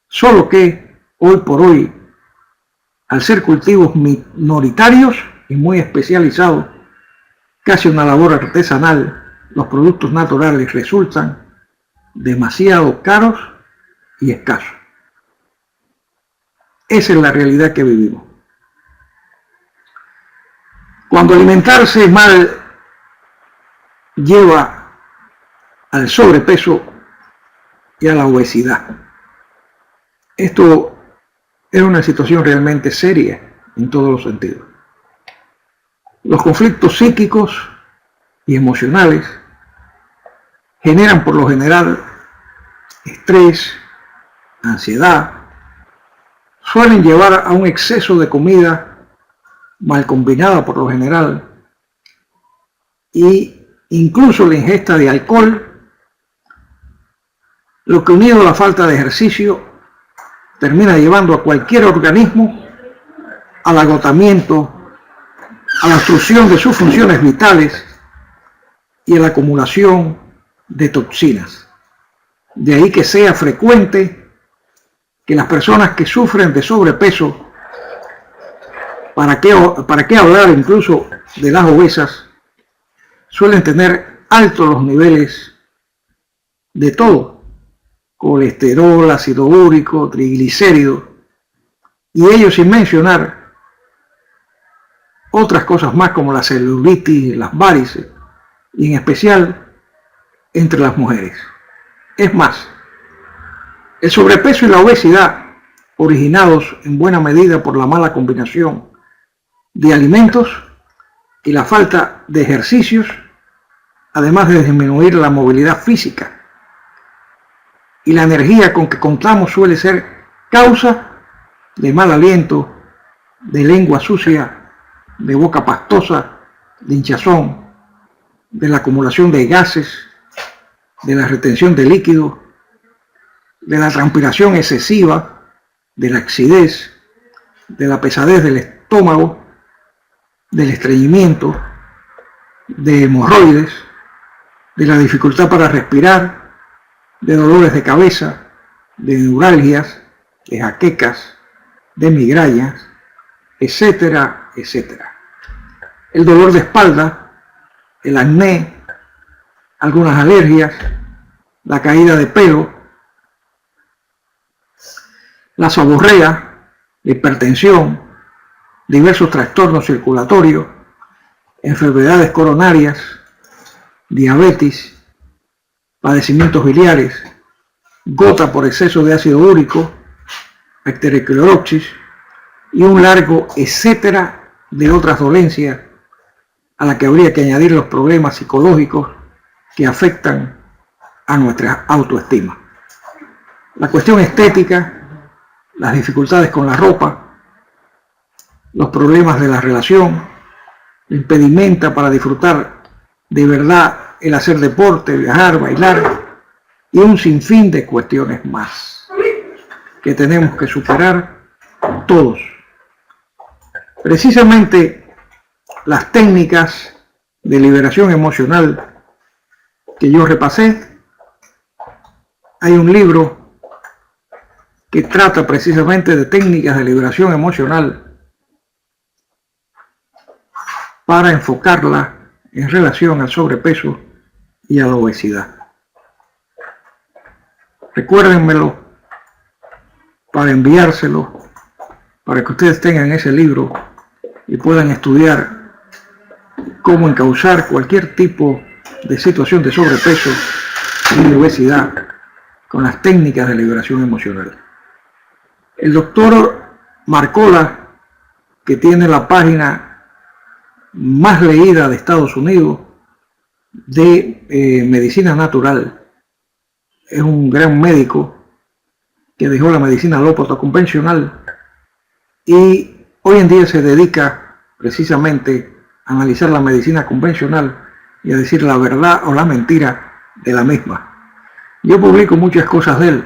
Solo que, hoy por hoy, al ser cultivos minoritarios y muy especializados, casi una labor artesanal, los productos naturales resultan demasiado caros y escasos. Esa es la realidad que vivimos. Cuando alimentarse mal lleva al sobrepeso y a la obesidad. Esto es una situación realmente seria en todos los sentidos. Los conflictos psíquicos y emocionales generan por lo general estrés, ansiedad, suelen llevar a un exceso de comida mal combinada por lo general e incluso la ingesta de alcohol, lo que unido a la falta de ejercicio termina llevando a cualquier organismo al agotamiento, a la obstrucción de sus funciones vitales y a la acumulación de toxinas. De ahí que sea frecuente que las personas que sufren de sobrepeso, ¿para qué hablar incluso de las obesas?, suelen tener altos los niveles de todo: colesterol, ácido úrico, triglicéridos, y ello sin mencionar otras cosas más como la celulitis, las varices, y en especial entre las mujeres. Es más, el sobrepeso y la obesidad, originados en buena medida por la mala combinación de alimentos y la falta de ejercicios, además de disminuir la movilidad física y la energía con que contamos, suele ser causa de mal aliento, de lengua sucia, de boca pastosa, de hinchazón, de la acumulación de gases, de la retención de líquidos, de la transpiración excesiva, de la acidez, de la pesadez del estómago, del estreñimiento, de hemorroides, de la dificultad para respirar, de dolores de cabeza, de neuralgias, de jaquecas, de migrañas, etcétera, etcétera. El dolor de espalda, el acné, algunas alergias, la caída de pelo, la seborrea, la hipertensión, diversos trastornos circulatorios, enfermedades coronarias, diabetes, padecimientos biliares, gota por exceso de ácido úrico, bacterioclerosis y un largo etcétera de otras dolencias a la que habría que añadir los problemas psicológicos que afectan a nuestra autoestima. La cuestión estética, las dificultades con la ropa, los problemas de la relación, la impedimenta para disfrutar de verdad el hacer deporte, viajar, bailar y un sinfín de cuestiones más que tenemos que superar todos. Precisamente las técnicas de liberación emocional que yo repasé, hay un libro que trata precisamente de técnicas de liberación emocional para enfocarla en relación al sobrepeso y a la obesidad. Recuérdenmelo para enviárselo, para que ustedes tengan ese libro y puedan estudiar cómo encauzar cualquier tipo de situación de sobrepeso y de obesidad con las técnicas de liberación emocional. El doctor Marcola, que tiene la página más leída de Estados Unidos de medicina natural, es un gran médico que dejó la medicina alópata convencional y hoy en día se dedica precisamente a analizar la medicina convencional y a decir la verdad o la mentira de la misma. Yo publico muchas cosas de él.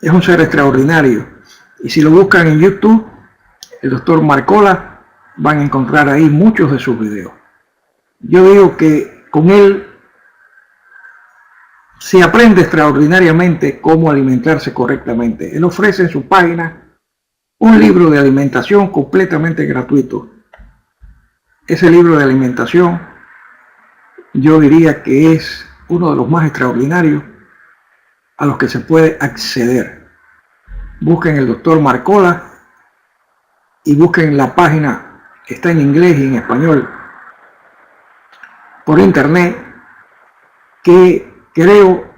Es un ser extraordinario. Y si lo buscan en YouTube, el doctor Marcola, van a encontrar ahí muchos de sus videos. Yo digo que con él se aprende extraordinariamente cómo alimentarse correctamente. Él ofrece en su página un libro de alimentación completamente gratuito. Ese libro de alimentación yo diría que es uno de los más extraordinarios a los que se puede acceder. Busquen el doctor Marcola y busquen la página, está en inglés y en español, por internet, que creo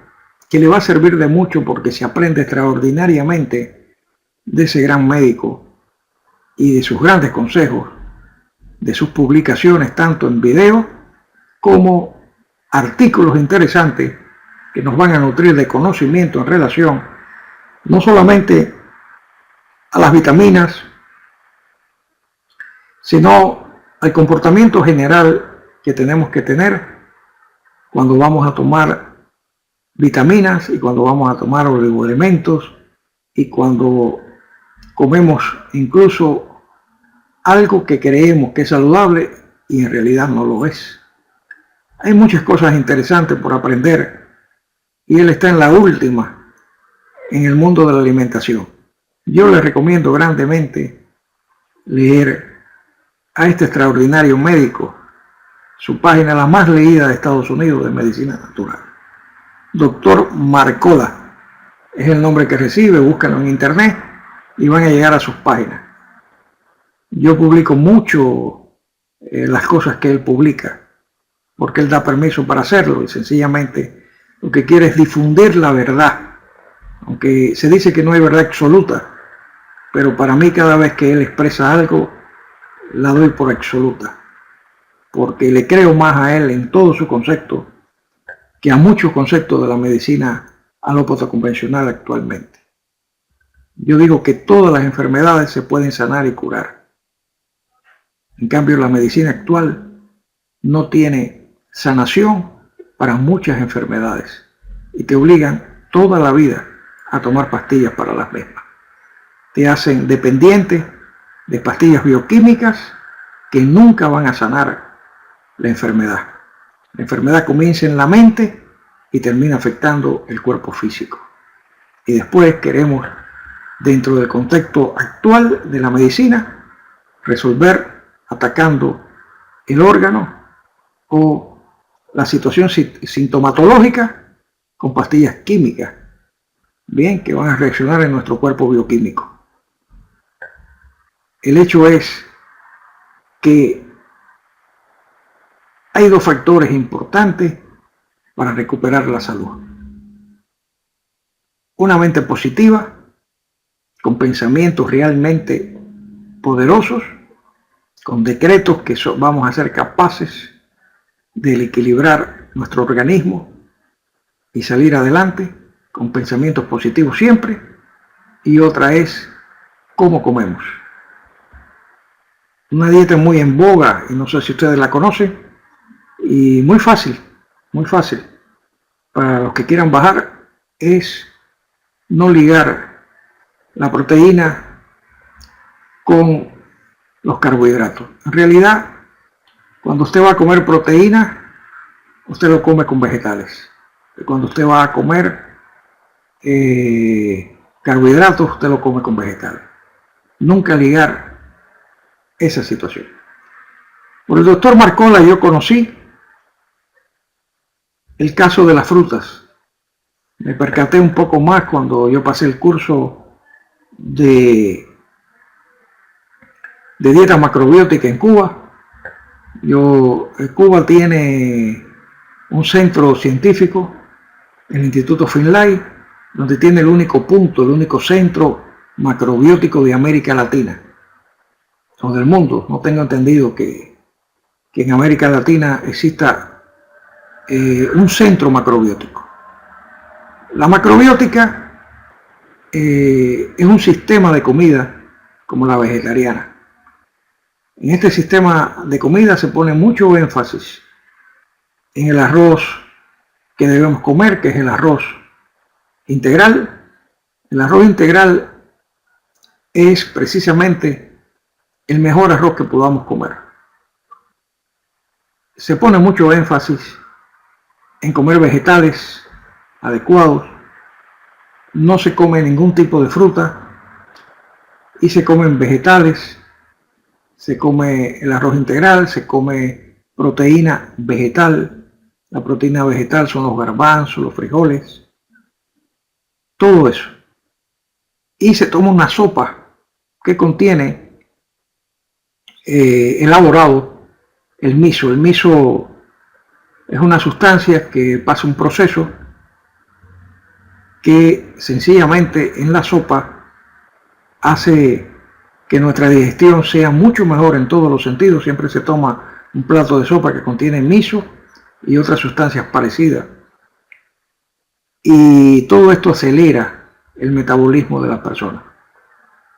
que le va a servir de mucho porque se aprende extraordinariamente de ese gran médico y de sus grandes consejos, de sus publicaciones tanto en video como artículos interesantes que nos van a nutrir de conocimiento en relación no solamente a las vitaminas, sino al comportamiento general que tenemos que tener cuando vamos a tomar vitaminas y cuando vamos a tomar oligoelementos y cuando comemos incluso algo que creemos que es saludable y en realidad no lo es. Hay muchas cosas interesantes por aprender y él está en la última en el mundo de la alimentación. Yo les recomiendo grandemente leer a este extraordinario médico, su página la más leída de Estados Unidos de medicina natural. Doctor Marcola es el nombre que recibe, búscanlo en internet y van a llegar a sus páginas. Yo publico mucho las cosas que él publica, porque él da permiso para hacerlo y sencillamente lo que quiere es difundir la verdad, aunque se dice que no hay verdad absoluta, pero para mí cada vez que él expresa algo, la doy por absoluta, porque le creo más a él en todo su concepto que a muchos conceptos de la medicina alópata convencional actualmente. Yo digo que todas las enfermedades se pueden sanar y curar. En cambio, la medicina actual no tiene sanación para muchas enfermedades y te obligan toda la vida a tomar pastillas para las mismas. Te hacen dependiente de pastillas bioquímicas que nunca van a sanar la enfermedad. La enfermedad comienza en la mente y termina afectando el cuerpo físico. Y después queremos, dentro del contexto actual de la medicina, resolver atacando el órgano o la situación sintomatológica con pastillas químicas, bien, que van a reaccionar en nuestro cuerpo bioquímico. El hecho es que hay dos factores importantes para recuperar la salud. Una mente positiva, con pensamientos realmente poderosos, con decretos que vamos a ser capaces de equilibrar nuestro organismo y salir adelante con pensamientos positivos siempre. Y otra es cómo comemos. Una dieta muy en boga, y no sé si ustedes la conocen, y muy fácil para los que quieran bajar, es no ligar la proteína con los carbohidratos. En realidad, cuando usted va a comer proteína, usted lo come con vegetales. Y cuando usted va a comer carbohidratos, usted lo come con vegetales. Nunca ligar esa situación. Por el doctor Marcola yo conocí el caso de las frutas. Me percaté un poco más cuando yo pasé el curso de dieta macrobiótica en Cuba. Cuba tiene un centro científico, el Instituto Finlay, donde tiene el único punto, el único centro macrobiótico de América Latina o del mundo. No tengo entendido que en América Latina exista un centro macrobiótico. La macrobiótica es un sistema de comida como la vegetariana. En este sistema de comida se pone mucho énfasis en el arroz que debemos comer, que es el arroz integral. El arroz integral es precisamente el mejor arroz que podamos comer. Se pone mucho énfasis en comer vegetales adecuados, no se come ningún tipo de fruta y se comen vegetales, se come el arroz integral, se come proteína vegetal. La proteína vegetal son los garbanzos, los frijoles, todo eso. Y se toma una sopa que contiene elaborado el miso. El miso es una sustancia que pasa un proceso que sencillamente en la sopa hace que nuestra digestión sea mucho mejor en todos los sentidos. Siempre se toma un plato de sopa que contiene miso y otras sustancias parecidas. Y todo esto acelera el metabolismo de las personas.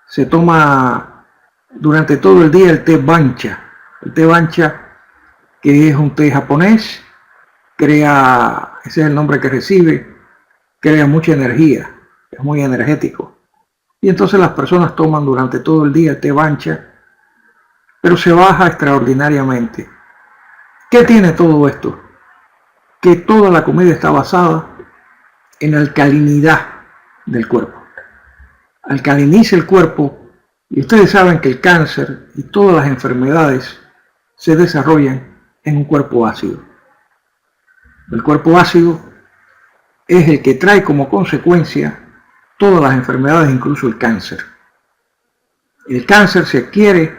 Se toma durante todo el día el té bancha. El té bancha, que es un té japonés, ese es el nombre que recibe, crea mucha energía, es muy energético. Y entonces las personas toman durante todo el día el té bancha, pero se baja extraordinariamente. ¿Qué tiene todo esto? Que toda la comida está basada en la alcalinidad del cuerpo. Alcaliniza el cuerpo, y ustedes saben que el cáncer y todas las enfermedades se desarrollan en un cuerpo ácido. El cuerpo ácido es el que trae como consecuencia todas las enfermedades, incluso el cáncer. El cáncer se adquiere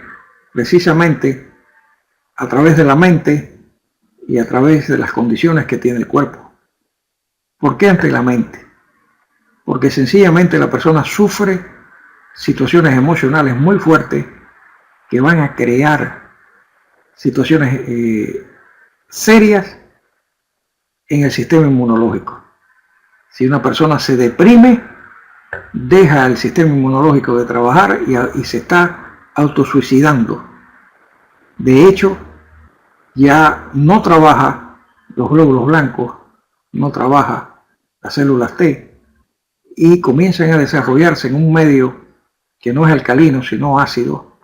precisamente a través de la mente y a través de las condiciones que tiene el cuerpo. ¿Por qué ante la mente? Porque sencillamente la persona sufre situaciones emocionales muy fuertes que van a crear situaciones serias en el sistema inmunológico. Si una persona se deprime, deja el sistema inmunológico de trabajar y se está autosuicidando. De hecho, ya no trabaja los glóbulos blancos, no trabaja las células T y comienzan a desarrollarse en un medio que no es alcalino sino ácido.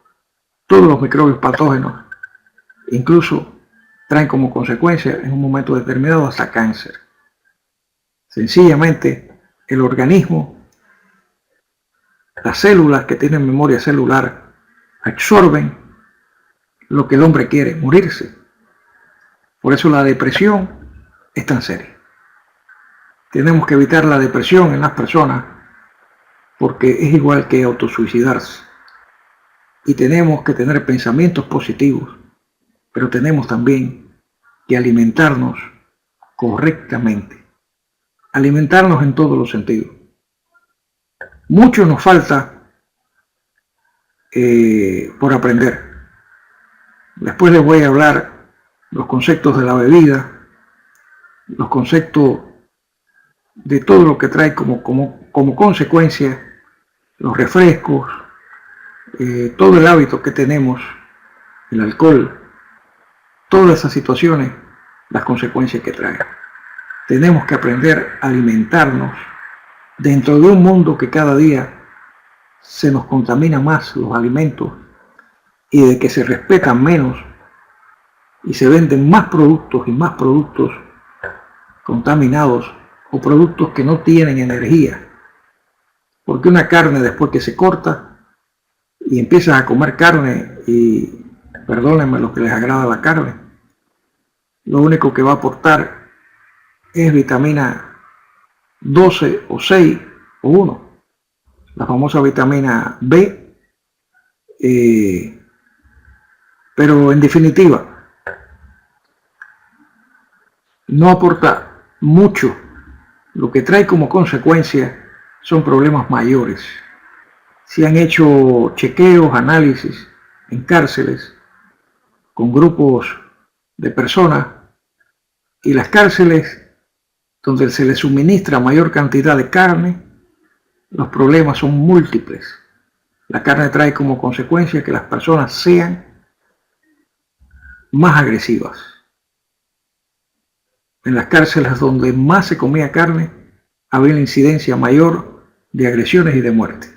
Todos los microbios patógenos incluso traen como consecuencia en un momento determinado hasta cáncer. Sencillamente el organismo, las células que tienen memoria celular absorben lo que el hombre quiere, morirse. Por eso la depresión es tan seria. Tenemos que evitar la depresión en las personas porque es igual que autosuicidarse. Y tenemos que tener pensamientos positivos, pero tenemos también que alimentarnos correctamente. Alimentarnos en todos los sentidos. Mucho nos falta por aprender. Después les voy a hablar los conceptos de la bebida, los conceptos de todo lo que trae como consecuencia los refrescos, todo el hábito que tenemos, el alcohol, todas esas situaciones, las consecuencias que trae. Tenemos que aprender a alimentarnos dentro de un mundo que cada día se nos contamina más los alimentos y de que se respetan menos y se venden más productos y más productos contaminados o productos que no tienen energía. Porque una carne después que se corta y empiezas a comer carne y perdónenme los que les agrada la carne, lo único que va a aportar es vitamina 12 o 6 o 1, la famosa vitamina B, pero en definitiva no aporta mucho. Lo que trae como consecuencia son problemas mayores. Se han hecho chequeos, análisis en cárceles con grupos de personas, y las cárceles donde se les suministra mayor cantidad de carne, los problemas son múltiples. La carne trae como consecuencia que las personas sean más agresivas. En las cárceles donde más se comía carne, había una incidencia mayor de agresiones y de muerte.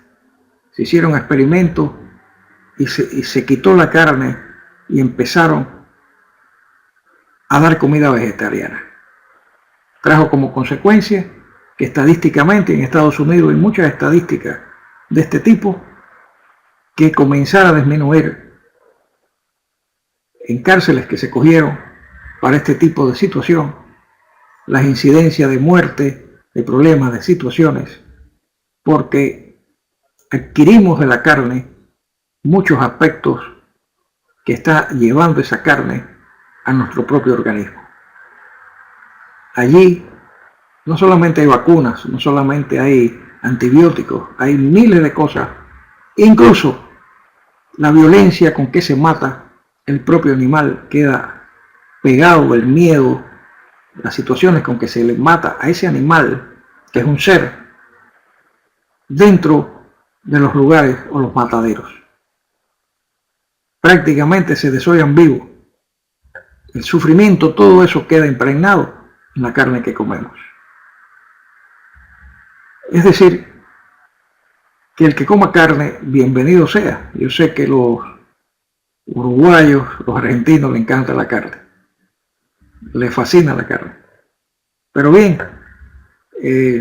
Se hicieron experimentos y se quitó la carne y empezaron a dar comida vegetariana. Trajo como consecuencia que estadísticamente en Estados Unidos hay muchas estadísticas de este tipo, que comenzara a disminuir en cárceles que se cogieron para este tipo de situación las incidencias de muerte, de problemas, de situaciones, porque adquirimos de la carne muchos aspectos que está llevando esa carne a nuestro propio organismo. Allí no solamente hay vacunas, no solamente hay antibióticos, hay miles de cosas, incluso la violencia con que se mata el propio animal queda pegado, el miedo, las situaciones con que se le mata a ese animal, que es un ser, dentro de los lugares o los mataderos. Prácticamente se desollan vivos. El sufrimiento, todo eso queda impregnado en la carne que comemos. Es decir, que el que coma carne, bienvenido sea. Yo sé que los uruguayos, los argentinos les encanta la carne, les fascina la carne. Pero bien,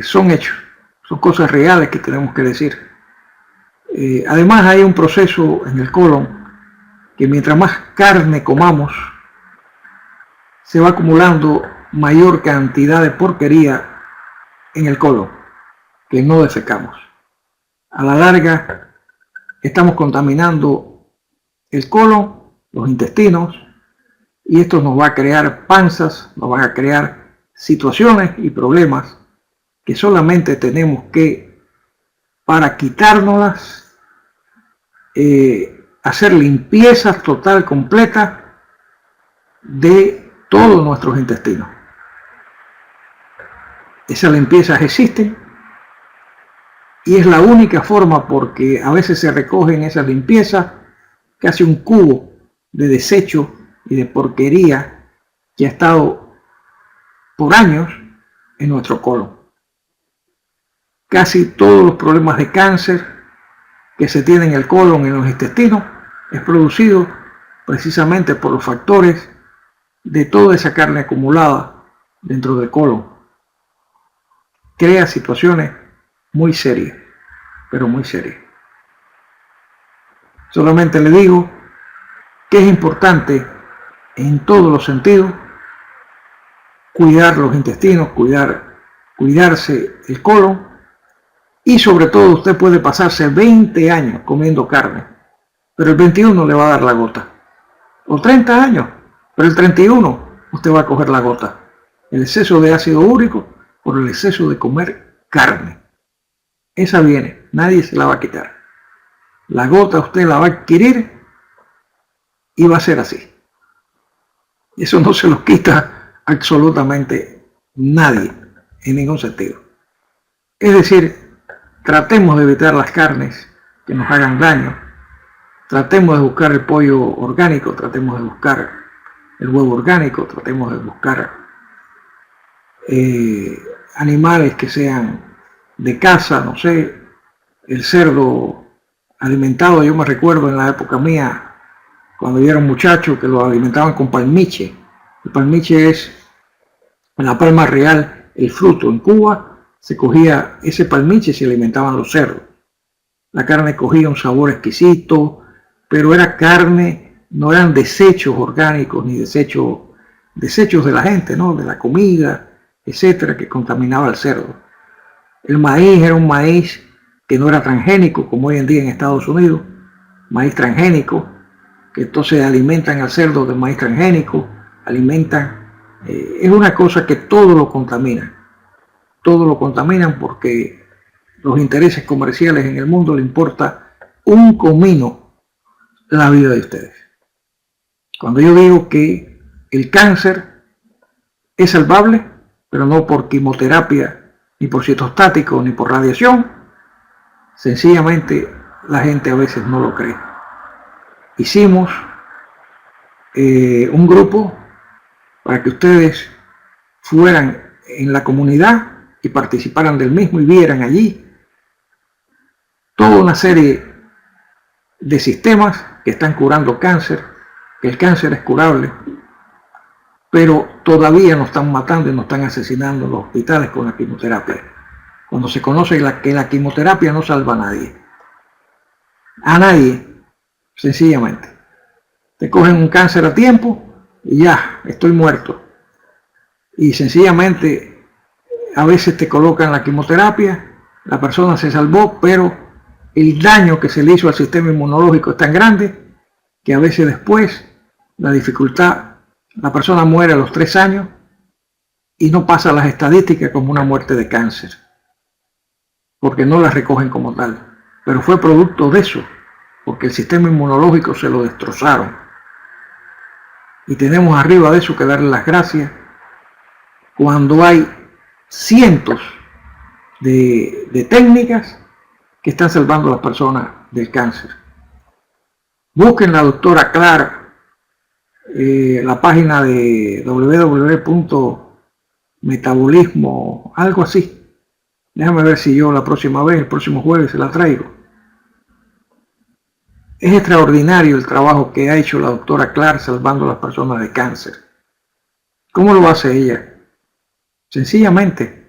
son hechos, son cosas reales que tenemos que decir. Además hay un proceso en el colon que mientras más carne comamos, se va acumulando mayor cantidad de porquería en el colon que no defecamos. A la larga estamos contaminando el colon, los intestinos, y esto nos va a crear panzas, nos va a crear situaciones y problemas que solamente tenemos que, para quitárnoslas, hacer limpiezas total, completa de todos nuestros intestinos. Esas limpiezas existen y es la única forma, porque a veces se recogen esas limpiezas casi un cubo de desecho y de porquería que ha estado por años en nuestro colon. Casi todos los problemas de cáncer que se tienen en el colon, en los intestinos, es producido precisamente por los factores de toda esa carne acumulada dentro del colon. Crea situaciones muy serias, pero muy serias. Solamente le digo que es importante en todos los sentidos cuidar los intestinos, cuidarse el colon, y sobre todo usted puede pasarse 20 años comiendo carne, pero el 21 le va a dar la gota, o 30 años, pero el 31 usted va a coger la gota, el exceso de ácido úrico por el exceso de comer carne. Esa viene, nadie se la va a quitar. La gota usted la va a adquirir y va a ser así. Eso no se lo quita absolutamente nadie, en ningún sentido. Es decir, tratemos de evitar las carnes que nos hagan daño. Tratemos de buscar el pollo orgánico, tratemos de buscar el huevo orgánico, tratemos de buscar animales que sean de caza, no sé, el cerdo alimentado. Yo me recuerdo en la época mía, cuando yo era un muchacho, que lo alimentaban con palmiche. El palmiche es la palma real, el fruto. En Cuba se cogía ese palmiche y se alimentaban los cerdos. La carne cogía un sabor exquisito, pero era carne no eran desechos orgánicos ni desechos de la gente, ¿no? De la comida, etcétera, que contaminaba al cerdo. El maíz era un maíz que no era transgénico, como hoy en día en Estados Unidos, maíz transgénico, que entonces alimentan al cerdo de maíz transgénico, es una cosa que todo lo contaminan porque los intereses comerciales en el mundo le importa un comino la vida de ustedes. Cuando yo digo que el cáncer es salvable, pero no por quimioterapia, ni por citostático, ni por radiación, sencillamente la gente a veces no lo cree. Hicimos un grupo para que ustedes fueran en la comunidad y participaran del mismo y vieran allí toda una serie de sistemas que están curando cáncer, que el cáncer es curable, pero todavía nos están matando y nos están asesinando en los hospitales con la quimioterapia. Cuando se conoce que la quimioterapia no salva a nadie, sencillamente. Te cogen un cáncer a tiempo y ya, estoy muerto. Y sencillamente a veces te colocan la quimioterapia, la persona se salvó, pero el daño que se le hizo al sistema inmunológico es tan grande que a veces después la dificultad, la persona muere a los 3 años y no pasa a las estadísticas como una muerte de cáncer, porque no la recogen como tal, pero fue producto de eso, porque el sistema inmunológico se lo destrozaron. Y tenemos arriba de eso que darle las gracias cuando hay cientos de técnicas que están salvando a las personas del cáncer. Busquen la doctora Clark, la página de www.metabolismo, algo así. Déjame ver si yo la próxima vez, el próximo jueves, se la traigo. Es extraordinario el trabajo que ha hecho la doctora Clark salvando a las personas de cáncer. ¿Cómo lo hace ella? Sencillamente,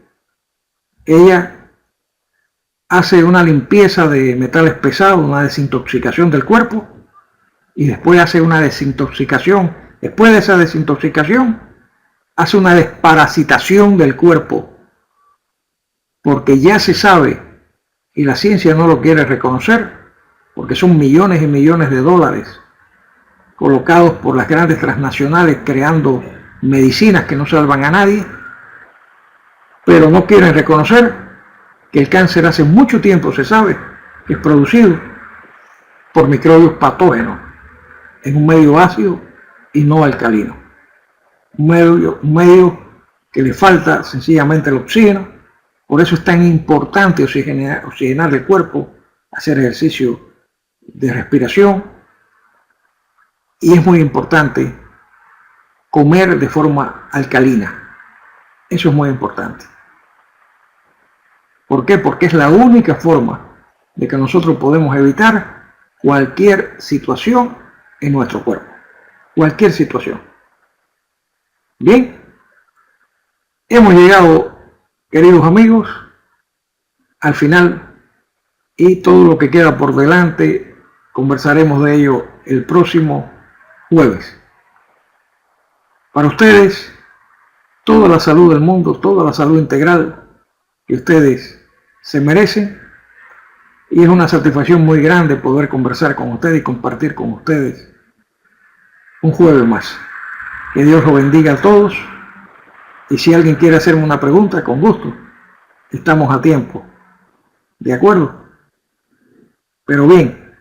ella hace una limpieza de metales pesados, una desintoxicación del cuerpo, y después hace una desintoxicación. Después de esa desintoxicación, hace una desparasitación del cuerpo, porque ya se sabe, y la ciencia no lo quiere reconocer, porque son millones y millones de dólares colocados por las grandes transnacionales creando medicinas que no salvan a nadie, pero no quieren reconocer que el cáncer hace mucho tiempo se sabe que es producido por microbios patógenos en un medio ácido y no alcalino. Un medio que le falta sencillamente el oxígeno. Por eso es tan importante oxigenar el cuerpo, hacer ejercicio de respiración, y es muy importante comer de forma alcalina. Eso es muy importante. ¿Por qué? Porque es la única forma de que nosotros podemos evitar cualquier situación en nuestro cuerpo. Cualquier situación. Bien, hemos llegado, queridos amigos, al final, y todo lo que queda por delante conversaremos de ello el próximo jueves. Para ustedes, toda la salud del mundo, toda la salud integral que ustedes se merecen, y es una satisfacción muy grande poder conversar con ustedes y compartir con ustedes un jueves más. Que Dios los bendiga a todos, y si alguien quiere hacerme una pregunta, con gusto, estamos a tiempo. ¿De acuerdo? Pero bien,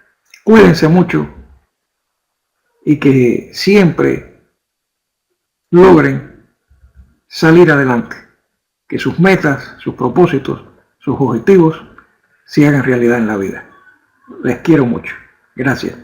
cuídense mucho y que siempre logren salir adelante. Que sus metas, sus propósitos, sus objetivos se hagan realidad en la vida. Les quiero mucho. Gracias.